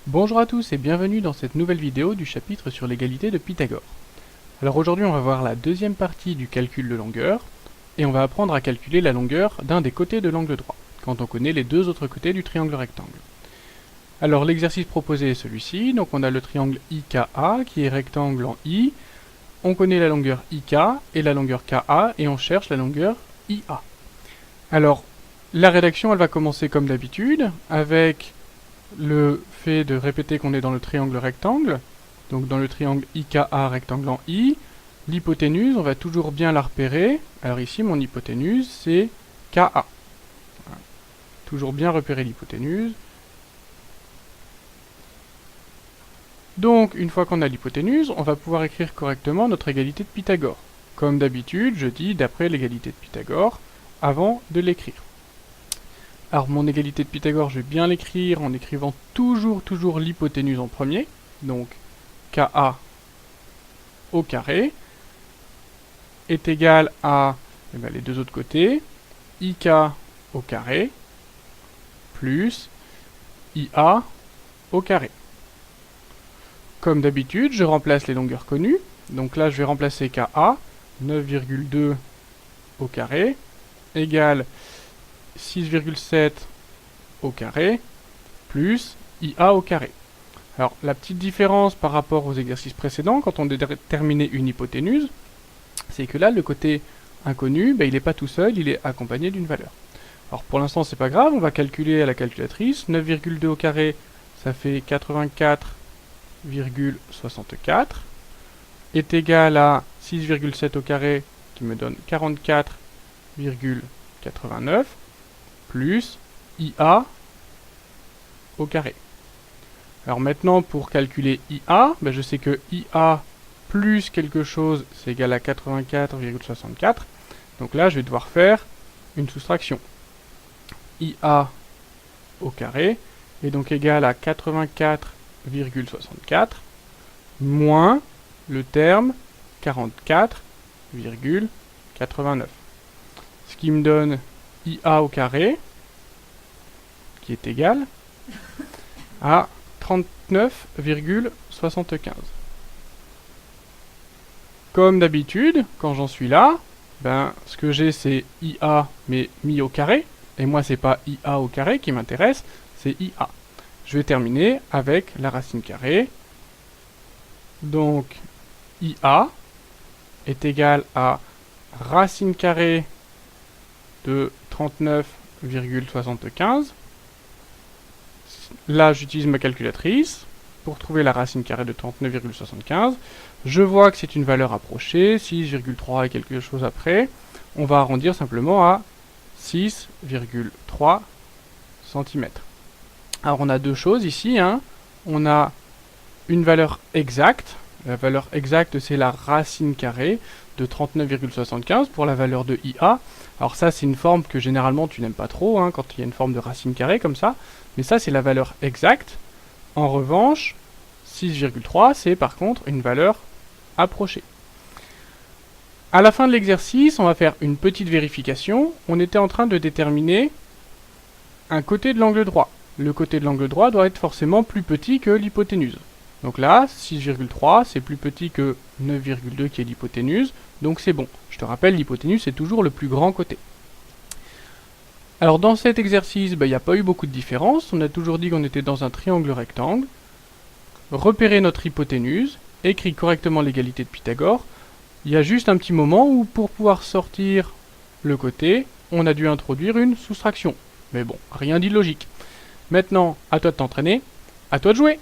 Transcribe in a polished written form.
Bonjour à tous et bienvenue dans cette nouvelle vidéo du chapitre sur l'égalité de Pythagore. Alors aujourd'hui on va voir la deuxième partie du calcul de longueur et on va apprendre à calculer la longueur d'un des côtés de l'angle droit, quand on connaît les deux autres côtés du triangle rectangle. Alors l'exercice proposé est celui-ci, donc on a le triangle IKA qui est rectangle en I, on connaît la longueur IK et la longueur KA et on cherche la longueur IA. Alors la rédaction elle va commencer comme d'habitude avec le fait de répéter qu'on est dans le triangle rectangle, donc dans le triangle IKA rectangle en I, l'hypoténuse, on va toujours bien la repérer. Alors ici, mon hypoténuse, c'est KA. Voilà. Toujours bien repérer l'hypoténuse. Donc, une fois qu'on a l'hypoténuse, on va pouvoir écrire correctement notre égalité de Pythagore. Comme d'habitude, je dis d'après l'égalité de Pythagore, avant de l'écrire. Alors mon égalité de Pythagore, je vais bien l'écrire en écrivant toujours l'hypoténuse en premier. Donc KA au carré est égal à les deux autres côtés, IK au carré plus IA au carré. Comme d'habitude, je remplace les longueurs connues. Donc là, je vais remplacer KA, 9,2 au carré, égale 6,7 au carré, plus IA au carré. Alors, la petite différence par rapport aux exercices précédents, quand on déterminait une hypoténuse, c'est que là, le côté inconnu, il n'est pas tout seul, il est accompagné d'une valeur. Alors, pour l'instant, c'est pas grave, on va calculer à la calculatrice. 9,2 au carré, ça fait 84,64, est égal à 6,7 au carré, qui me donne 44,89, plus IA au carré. Alors maintenant, pour calculer IA, je sais que IA plus quelque chose, c'est égal à 84,64. Donc là, je vais devoir faire une soustraction. IA au carré est donc égal à 84,64 moins le terme 44,89. Ce qui me donne IA au carré, qui est égal à 39,75. Comme d'habitude, quand j'en suis là, ce que j'ai c'est IA mais mis au carré, et moi c'est pas IA au carré qui m'intéresse, c'est IA. Je vais terminer avec la racine carrée. Donc IA est égal à racine carrée de 39,75. Là, j'utilise ma calculatrice pour trouver la racine carrée de 39,75. Je vois que c'est une valeur approchée, 6,3 et quelque chose après. On va arrondir simplement à 6,3 cm. Alors, on a deux choses ici. On a une valeur exacte. La valeur exacte, c'est la racine carrée de 39,75 pour la valeur de IA. Alors ça, c'est une forme que généralement tu n'aimes pas trop, quand il y a une forme de racine carrée comme ça. Mais ça, c'est la valeur exacte. En revanche, 6,3, c'est par contre une valeur approchée. À la fin de l'exercice, on va faire une petite vérification. On était en train de déterminer un côté de l'angle droit. Le côté de l'angle droit doit être forcément plus petit que l'hypoténuse. Donc là, 6,3, c'est plus petit que 9,2 qui est l'hypoténuse, donc c'est bon. Je te rappelle, l'hypoténuse, c'est toujours le plus grand côté. Alors dans cet exercice, il n'y a pas eu beaucoup de différence. On a toujours dit qu'on était dans un triangle rectangle. Repérer notre hypoténuse, écrit correctement l'égalité de Pythagore. Il y a juste un petit moment où pour pouvoir sortir le côté, on a dû introduire une soustraction. Mais bon, rien d'illogique. Maintenant, à toi de t'entraîner, à toi de jouer.